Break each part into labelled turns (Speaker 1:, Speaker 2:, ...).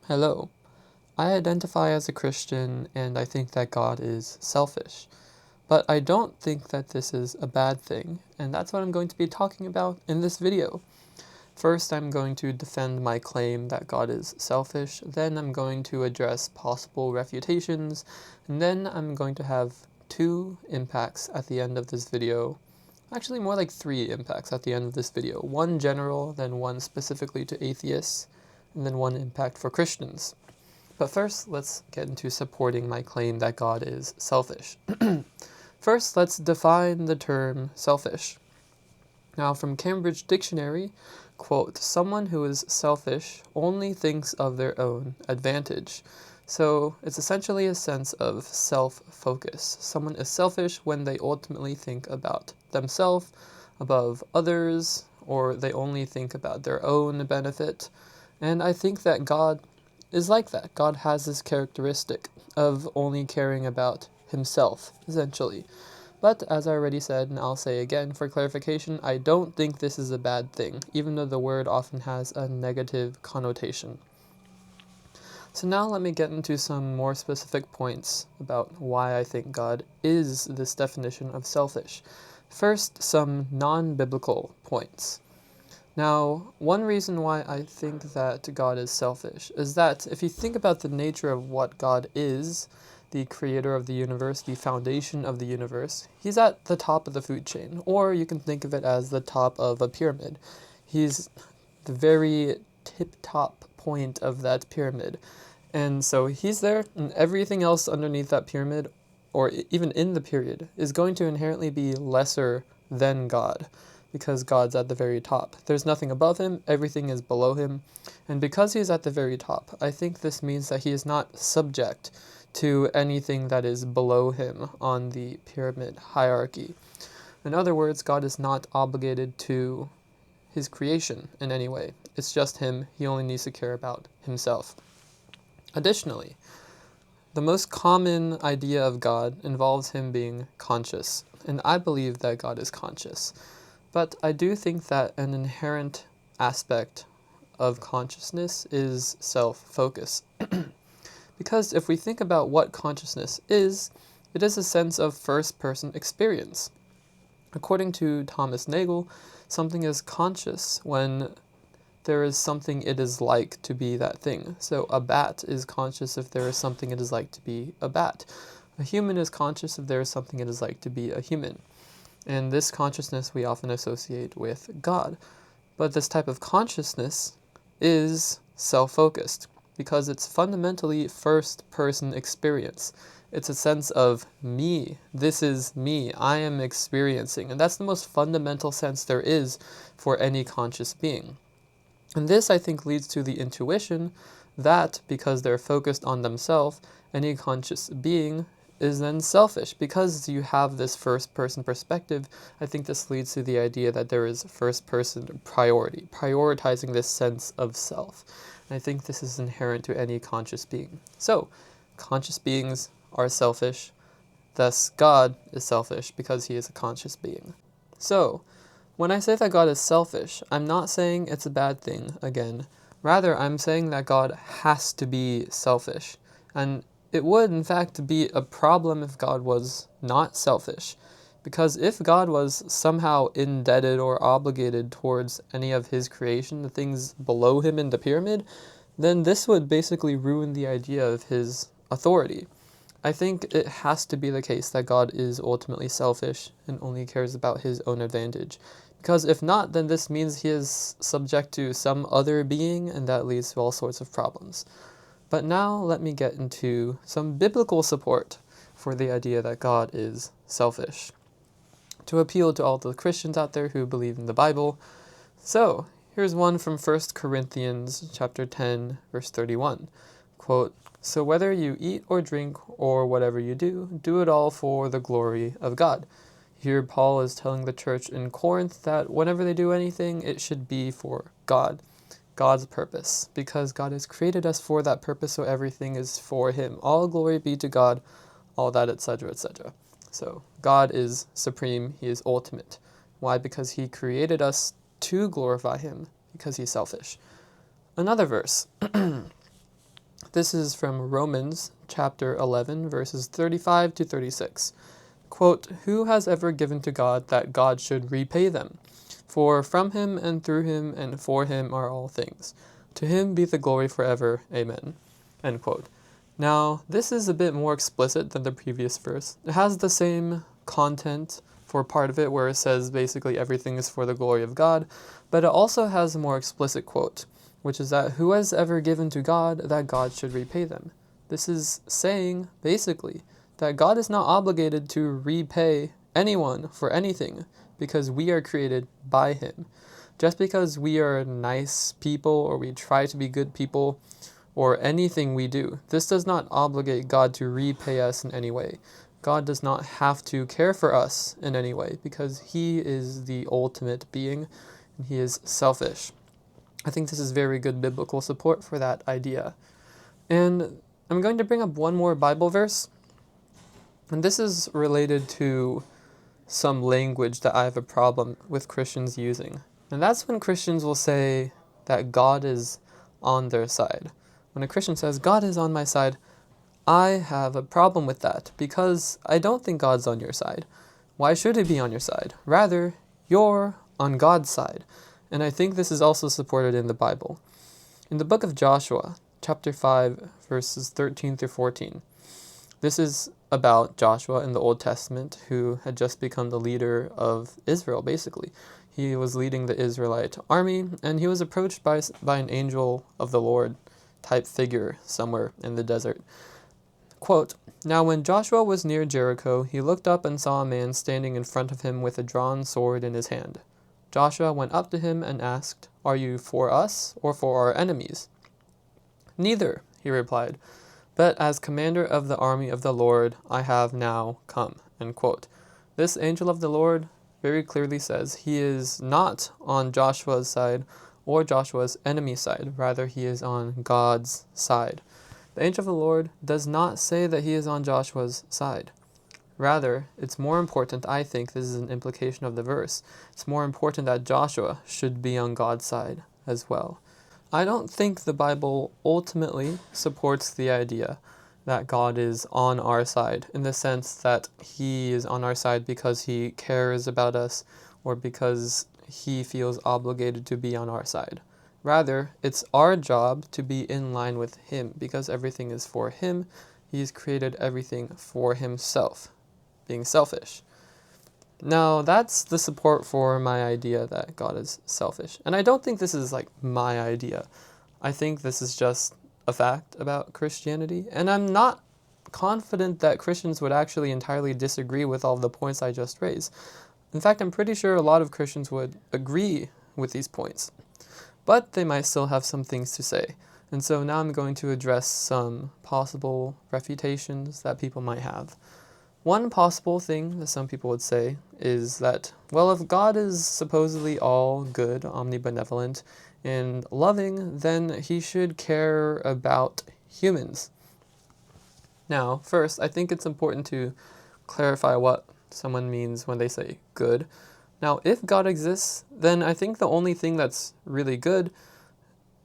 Speaker 1: Hello. I identify as a Christian and I think that God is selfish. But I don't think that this is a bad thing, and that's what I'm going to be talking about in this video. First, I'm going to defend my claim that God is selfish, then I'm going to address possible refutations, and then I'm going to have two impacts at the end of this video. Actually, more like three impacts at the end of this video. One general, then one specifically to atheists, and then one impact for Christians. But first, let's get into supporting my claim that God is selfish. First, let's define the term selfish. Now, from Cambridge Dictionary, quote, someone who is selfish only thinks of their own advantage. So it's essentially a sense of self-focus. Someone is selfish when they ultimately think about themselves above others, or they only think about their own benefit. And I think that God is like that. God has this characteristic of only caring about himself, essentially. But as I already said, and I'll say again for clarification, I don't think this is a bad thing, even though the word often has a negative connotation. So now let me get into some more specific points about why I think God is this definition of selfish. First, some non-biblical points. Now, one reason why I think that God is selfish is that if you think about the nature of what God is, the creator of the universe, the foundation of the universe, he's at the top of the food chain, or you can think of it as the top of a pyramid. He's the very tip-top point of that pyramid. And so he's there, and everything else underneath that pyramid, or even in the period, is going to inherently be lesser than God, because God's at the very top. There's nothing above him, everything is below him, and because he's at the very top, I think this means that he is not subject to anything that is below him on the pyramid hierarchy. In other words, God is not obligated to his creation in any way. It's just him, he only needs to care about himself. Additionally, the most common idea of God involves him being conscious, and I believe that God is conscious. But I do think that an inherent aspect of consciousness is self-focus. Because if we think about what consciousness is, it is a sense of first-person experience. According to Thomas Nagel, something is conscious when there is something it is like to be that thing. So a bat is conscious if there is something it is like to be a bat. A human is conscious if there is something it is like to be a human. And this consciousness we often associate with God. But this type of consciousness is self-focused because it's fundamentally first-person experience. It's a sense of me. This is me. I am experiencing. And that's the most fundamental sense there is for any conscious being. And this, I think, leads to the intuition that, because they're focused on themselves, any conscious being is then selfish. Because you have this first-person perspective, I think this leads to the idea that there is first-person priority, prioritizing this sense of self. And I think this is inherent to any conscious being. So, conscious beings are selfish, thus God is selfish because he is a conscious being. So, when I say that God is selfish, I'm not saying it's a bad thing, again. Rather, I'm saying that God has to be selfish. And it would, in fact, be a problem if God was not selfish. Because if God was somehow indebted or obligated towards any of his creation, the things below him in the pyramid, then this would basically ruin the idea of his authority. I think it has to be the case that God is ultimately selfish and only cares about his own advantage. Because if not, then this means he is subject to some other being, and that leads to all sorts of problems. But now let me get into some biblical support for the idea that God is selfish, to appeal to all the Christians out there who believe in the Bible. So, here's one from 1 Corinthians chapter 10, verse 31. Quote, so whether you eat or drink or whatever you do, do it all for the glory of God. Here Paul is telling the church in Corinth that whenever they do anything, it should be for God, God's purpose, because God has created us for that purpose, so everything is for him. All glory be to God, all that, etc., etc. So God is supreme, he is ultimate. Why? Because he created us to glorify him, because he's selfish. Another verse. This is from Romans chapter 11, verses 35 to 36. Quote, "Who has ever given to God that God should repay them? For from him and through him and for him are all things. To him be the glory forever. Amen." End quote. Now, this is a bit more explicit than the previous verse. It has the same content for part of it where it says basically everything is for the glory of God, but it also has a more explicit quote, which is that who has ever given to God that God should repay them. This is saying, basically, that God is not obligated to repay anyone for anything because we are created by him. Just because we are nice people or we try to be good people or anything we do, this does not obligate God to repay us in any way. God does not have to care for us in any way because he is the ultimate being and he is selfish. I think this is very good biblical support for that idea. And I'm going to bring up one more Bible verse, and this is related to some language that I have a problem with Christians using. And that's when Christians will say that God is on their side. When a Christian says, "God is on my side," I have a problem with that because I don't think God's on your side. Why should he be on your side? Rather, you're on God's side. And I think this is also supported in the Bible. In the book of Joshua, chapter 5, verses 13 through 14, this is about Joshua in the Old Testament, who had just become the leader of Israel, basically. He was leading the Israelite army, and he was approached by an angel of the Lord type figure somewhere in the desert. Quote, "Now when Joshua was near Jericho, he looked up and saw a man standing in front of him with a drawn sword in his hand. Joshua went up to him and asked, 'Are you for us or for our enemies?' 'Neither,' he replied, 'but as commander of the army of the Lord, I have now come.'" End quote. This angel of the Lord very clearly says he is not on Joshua's side or Joshua's enemy side. Rather, he is on God's side. The angel of the Lord does not say that he is on Joshua's side. Rather, it's more important, I think, this is an implication of the verse, it's more important that Joshua should be on God's side as well. I don't think the Bible ultimately supports the idea that God is on our side, in the sense that he is on our side because he cares about us or because he feels obligated to be on our side. Rather, it's our job to be in line with him because everything is for him. He's created everything for himself, being selfish. Now, that's the support for my idea that God is selfish. And I don't think this is like my idea. I think this is just a fact about Christianity. And I'm not confident that Christians would actually entirely disagree with all the points I just raised. In fact, I'm pretty sure a lot of Christians would agree with these points. But they might still have some things to say. And so now I'm going to address some possible refutations that people might have. One possible thing that some people would say is that, well, if God is supposedly all good, omnibenevolent, and loving, then he should care about humans. Now, first, I think it's important to clarify what someone means when they say good. Now, if God exists, then I think the only thing that's really good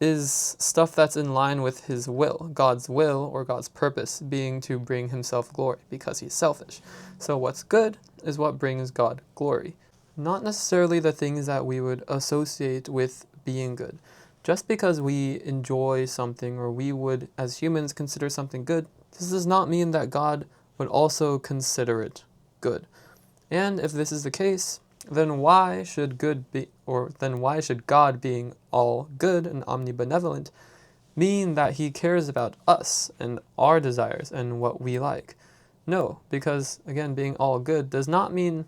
Speaker 1: is stuff that's in line with his will, God's will or God's purpose being to bring himself glory because he's selfish. So what's good is what brings God glory, not necessarily the things that we would associate with being good. Just because we enjoy something or we would, as humans, consider something good, this does not mean that God would also consider it good. And if this is the case, then why should God being all good and omnibenevolent mean that he cares about us and our desires and what we like? No, because again, being all good does not mean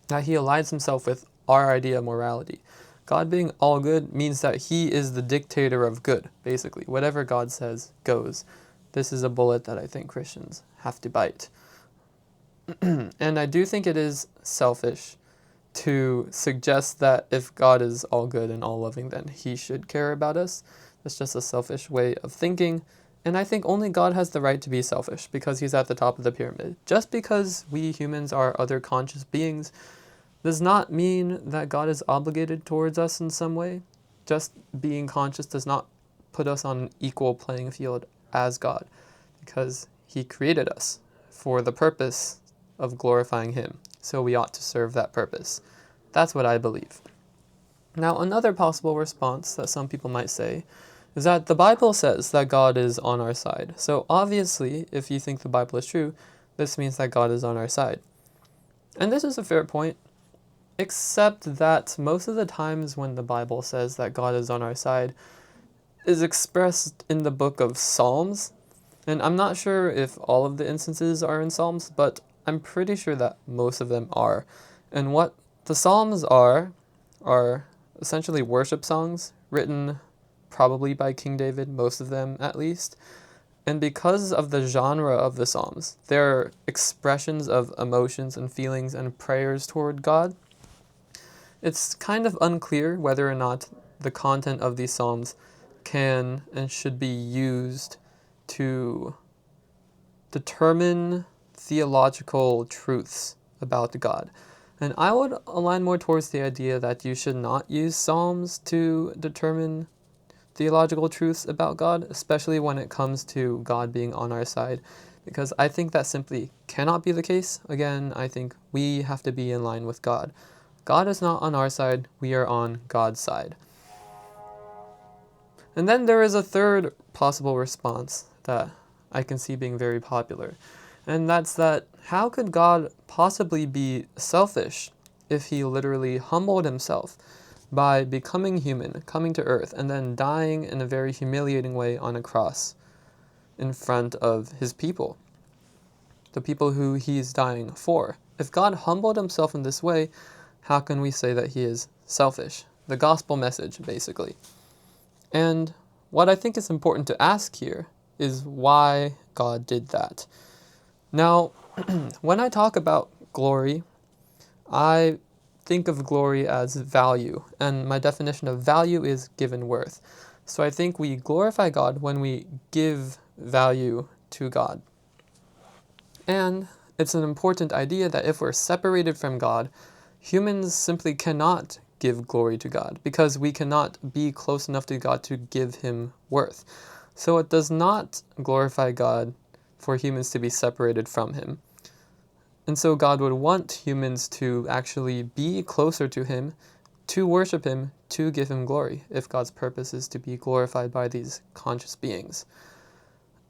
Speaker 1: that he aligns himself with our idea of morality. God being all good means that he is the dictator of good, basically. Whatever God says goes. This is a bullet that I think Christians have to bite. And I do think it is selfish to suggest that if God is all good and all loving, then he should care about us. That's just a selfish way of thinking. And I think only God has the right to be selfish because he's at the top of the pyramid. Just because we humans are other conscious beings does not mean that God is obligated towards us in some way. Just being conscious does not put us on an equal playing field as God, because he created us for the purpose of glorifying him. So we ought to serve that purpose. That's what I believe. Now, another possible response that some people might say is that the Bible says that God is on our side. So obviously, if you think the Bible is true, this means that God is on our side. And this is a fair point, except that most of the times when the Bible says that God is on our side is expressed in the book of Psalms. And I'm not sure if all of the instances are in Psalms, but I'm pretty sure that most of them are. And what the Psalms are essentially worship songs written probably by King David, most of them at least. And because of the genre of the Psalms, they're expressions of emotions and feelings and prayers toward God. It's kind of unclear whether or not the content of these Psalms can and should be used to determine theological truths about God. And I would align more towards the idea that you should not use Psalms to determine theological truths about God, especially when it comes to God being on our side, because I think that simply cannot be the case. Again, I think we have to be in line with God. God is not on our side, we are on God's side. And then there is a third possible response that I can see being very popular, and that's that how could God possibly be selfish if he literally humbled himself by becoming human, coming to earth, and then dying in a very humiliating way on a cross in front of his people, the people who he's dying for? If God humbled himself in this way, how can we say that he is selfish? The gospel message, basically. And what I think is important to ask here is why God did that. Now, when I talk about glory, I think of glory as value, and my definition of value is given worth. So I think we glorify God when we give value to God. And it's an important idea that if we're separated from God, humans simply cannot give glory to God, because we cannot be close enough to God to give him worth. So it does not glorify God for humans to be separated from him. And so God would want humans to actually be closer to him, to worship him, to give him glory, if God's purpose is to be glorified by these conscious beings.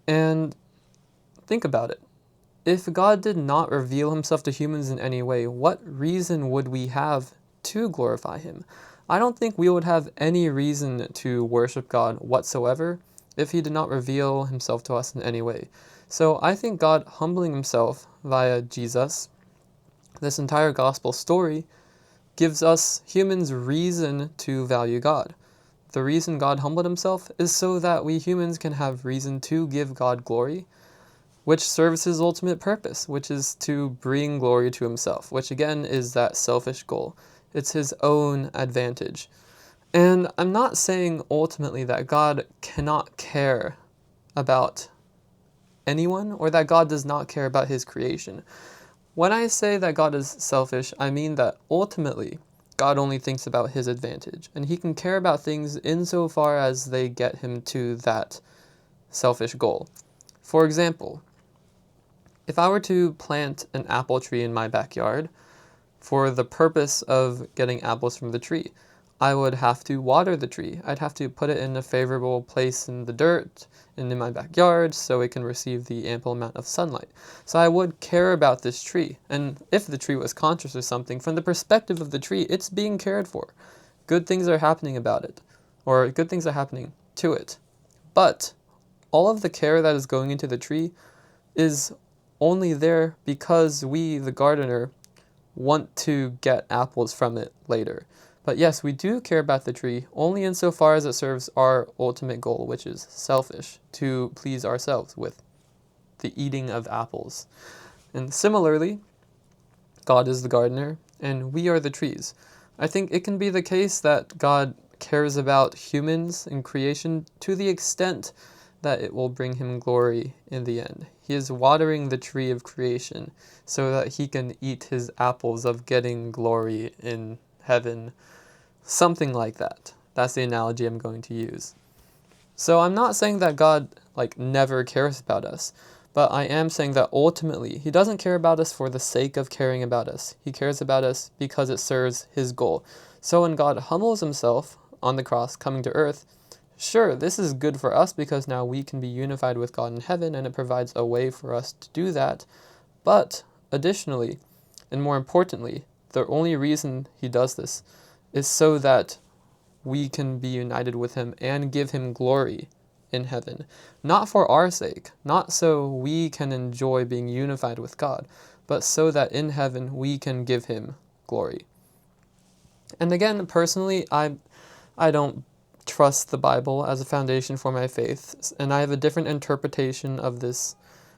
Speaker 1: And think about it. If God did not reveal himself to humans in any way, what reason would we have to glorify him? I don't think we would have any reason to worship God whatsoever if he did not reveal himself to us in any way. So I think God humbling himself via Jesus, this entire gospel story, gives us humans reason to value God. The reason God humbled himself is so that we humans can have reason to give God glory, which serves his ultimate purpose, which is to bring glory to himself, which again is that selfish goal. It's his own advantage. And I'm not saying ultimately that God cannot care about anyone, or that God does not care about his creation. When I say that God is selfish, I mean that ultimately God only thinks about his advantage, and he can care about things insofar as they get him to that selfish goal. For example, if I were to plant an apple tree in my backyard for the purpose of getting apples from the tree, I would have to water the tree. I'd have to put it in a favorable place in the dirt and in my backyard so it can receive the ample amount of sunlight. So I would care about this tree. And if the tree was conscious or something, from the perspective of the tree, it's being cared for. Good things are happening about it, or good things are happening to it. But all of the care that is going into the tree is only there because we, the gardener, want to get apples from it later. But yes, we do care about the tree only insofar as it serves our ultimate goal, which is selfish, to please ourselves with the eating of apples. And similarly, God is the gardener and we are the trees. I think it can be the case that God cares about humans and creation to the extent that it will bring him glory in the end. He is watering the tree of creation so that he can eat his apples of getting glory in heaven. Something like that. That's the analogy I'm going to use. So I'm not saying that God like never cares about us. But I am saying that ultimately, he doesn't care about us for the sake of caring about us. He cares about us because it serves his goal. So when God humbles himself on the cross, coming to earth, sure, this is good for us because now we can be unified with God in heaven, and it provides a way for us to do that. But additionally, and more importantly, the only reason he does this is so that we can be united with him and give him glory in heaven. Not for our sake, not so we can enjoy being unified with God, but so that in heaven we can give him glory. And again, personally, I don't trust the Bible as a foundation for my faith, and I have a different interpretation of this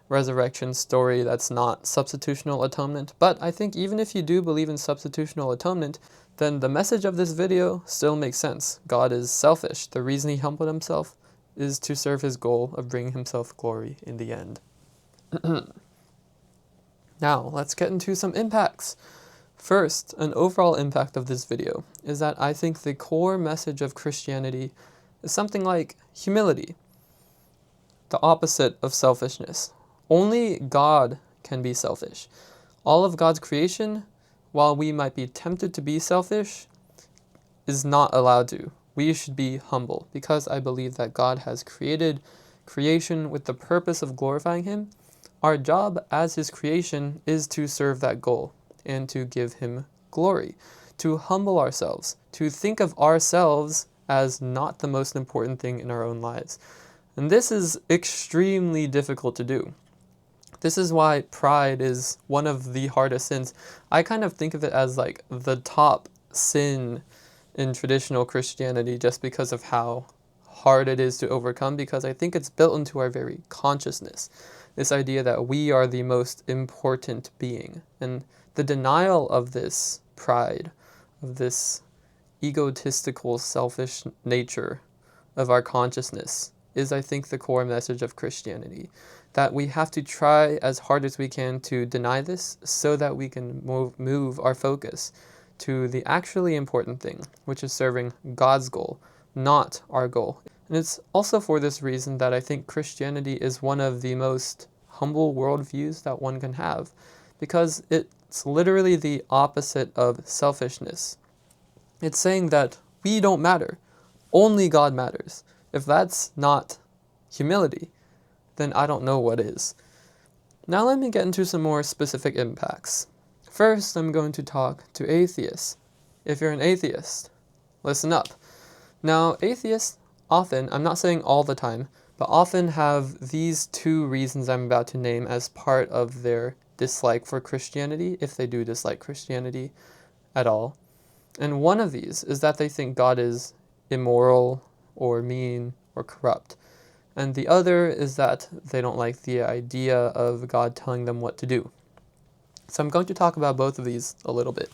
Speaker 1: resurrection story that's not substitutional atonement. But I think even if you do believe in substitutional atonement, then the message of this video still makes sense. God is selfish. The reason he humbled himself is to serve his goal of bringing himself glory in the end. Now, let's get into some impacts. First, an overall impact of this video is that I think the core message of Christianity is something like humility, the opposite of selfishness. Only God can be selfish. All of God's creation, while we might be tempted to be selfish, is not allowed to. We should be humble because I believe that God has created creation with the purpose of glorifying him. Our job as his creation is to serve that goal and to give him glory, to humble ourselves, to think of ourselves as not the most important thing in our own lives. And this is extremely difficult to do. This is why pride is one of the hardest sins. I kind of think of it as like the top sin in traditional Christianity just because of how hard it is to overcome, because I think it's built into our very consciousness. This idea that we are the most important being. And the denial of this pride, of this egotistical, selfish nature of our consciousness is, I think, the core message of Christianity. That we have to try as hard as we can to deny this so that we can move our focus to the actually important thing, which is serving God's goal, not our goal. And it's also for this reason that I think Christianity is one of the most humble worldviews that one can have, because it's literally the opposite of selfishness. It's saying that we don't matter, only God matters. If that's not humility, then I don't know what is. Now let me get into some more specific impacts. First, I'm going to talk to atheists. If you're an atheist, listen up. Now, atheists often, I'm not saying all the time, but often have these two reasons I'm about to name as part of their dislike for Christianity, if they do dislike Christianity at all. And one of these is that they think God is immoral or mean or corrupt. And the other is that they don't like the idea of God telling them what to do. So I'm going to talk about both of these a little bit.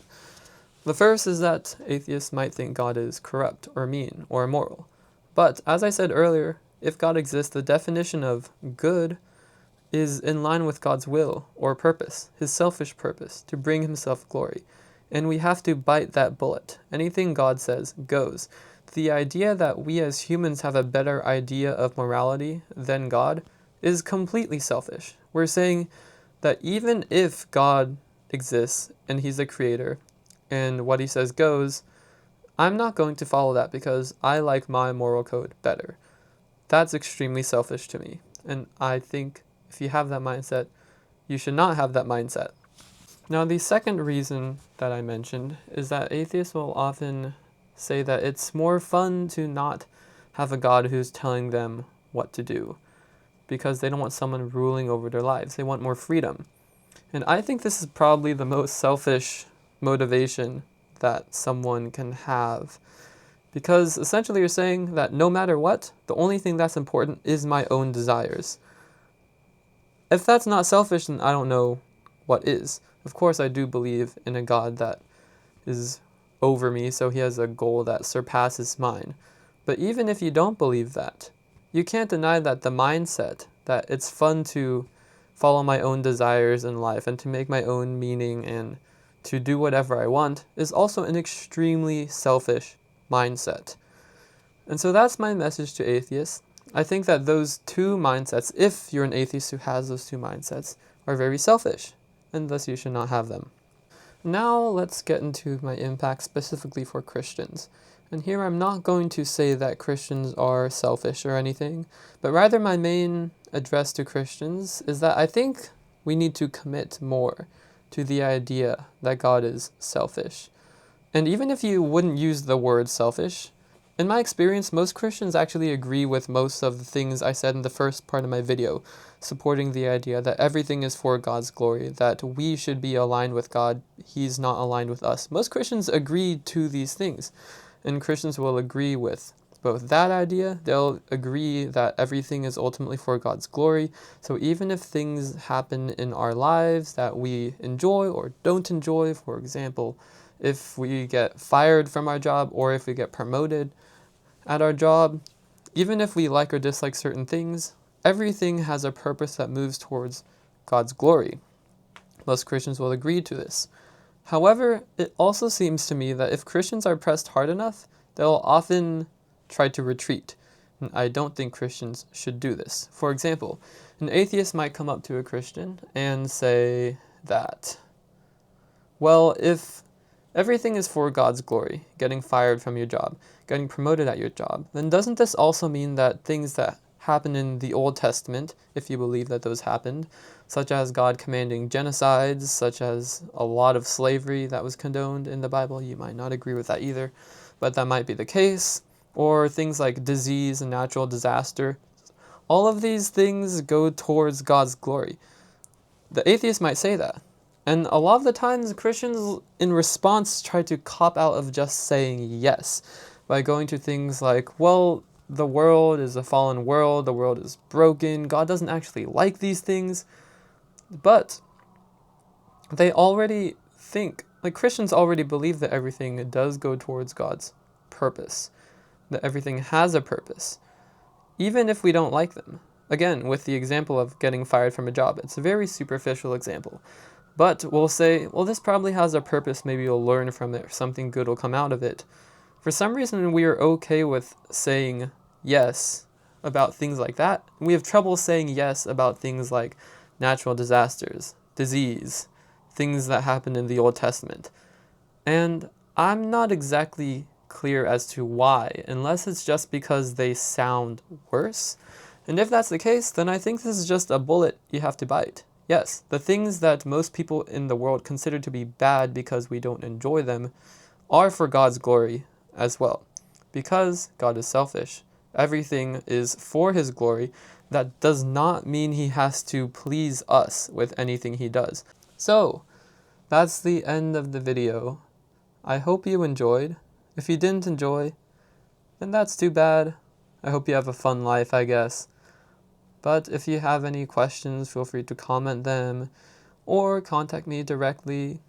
Speaker 1: The first is that atheists might think God is corrupt or mean or immoral. But as I said earlier, if God exists, the definition of good is in line with God's will or purpose, his selfish purpose, to bring himself glory. And we have to bite that bullet. Anything God says goes. The idea that we as humans have a better idea of morality than God is completely selfish. We're saying that even if God exists and he's the creator and what he says goes, I'm not going to follow that because I like my moral code better. That's extremely selfish to me. And I think if you have that mindset, you should not have that mindset. Now, the second reason that I mentioned is that atheists will often say that it's more fun to not have a God who's telling them what to do, because they don't want someone ruling over their lives. They want more freedom. And I think this is probably the most selfish motivation that someone can have, because essentially you're saying that no matter what, the only thing that's important is my own desires. If that's not selfish, then I don't know what is. Of course, I do believe in a God that is over me, so he has a goal that surpasses mine. But even if you don't believe that, you can't deny that the mindset that it's fun to follow my own desires in life and to make my own meaning and to do whatever I want is also an extremely selfish mindset. And so that's my message to atheists. I think that those two mindsets, if you're an atheist who has those two mindsets, are very selfish, and thus you should not have them. Now let's get into my impact specifically for Christians. And here I'm not going to say that Christians are selfish or anything, but rather my main address to Christians is that I think we need to commit more to the idea that God is selfish. And even if you wouldn't use the word selfish, in my experience, most Christians actually agree with most of the things I said in the first part of my video, supporting the idea that everything is for God's glory, that we should be aligned with God, He's not aligned with us. Most Christians agree to these things, and Christians will agree with both that idea, they'll agree that everything is ultimately for God's glory, so even if things happen in our lives that we enjoy or don't enjoy, for example, if we get fired from our job or if we get promoted at our job, even if we like or dislike certain things, everything has a purpose that moves towards God's glory. Most Christians will agree to this. However, it also seems to me that if Christians are pressed hard enough, they'll often try to retreat. And I don't think Christians should do this. For example, an atheist might come up to a Christian and say that, well, if everything is for God's glory, getting fired from your job, getting promoted at your job, then doesn't this also mean that things that happen in the Old Testament, if you believe that those happened, such as God commanding genocides, such as a lot of slavery that was condoned in the Bible, you might not agree with that either, but that might be the case, or things like disease and natural disaster, all of these things go towards God's glory. The atheist might say that. And a lot of the times, Christians, in response, try to cop out of just saying yes by going to things like, well, the world is a fallen world, the world is broken, God doesn't actually like these things. But they already think, like Christians already believe that everything does go towards God's purpose, that everything has a purpose, even if we don't like them. Again, with the example of getting fired from a job, it's a very superficial example. But we'll say, well, this probably has a purpose, maybe you'll learn from it, or something good will come out of it. For some reason, we are okay with saying yes about things like that. We have trouble saying yes about things like natural disasters, disease, things that happened in the Old Testament. And I'm not exactly clear as to why, unless it's just because they sound worse. And if that's the case, then I think this is just a bullet you have to bite. Yes, the things that most people in the world consider to be bad because we don't enjoy them are for God's glory as well. Because God is selfish, everything is for His glory. That does not mean He has to please us with anything He does. So, that's the end of the video. I hope you enjoyed. If you didn't enjoy, then that's too bad. I hope you have a fun life, I guess. But if you have any questions, feel free to comment them or contact me directly.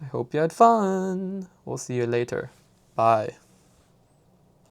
Speaker 1: I hope you had fun. We'll see you later. Bye.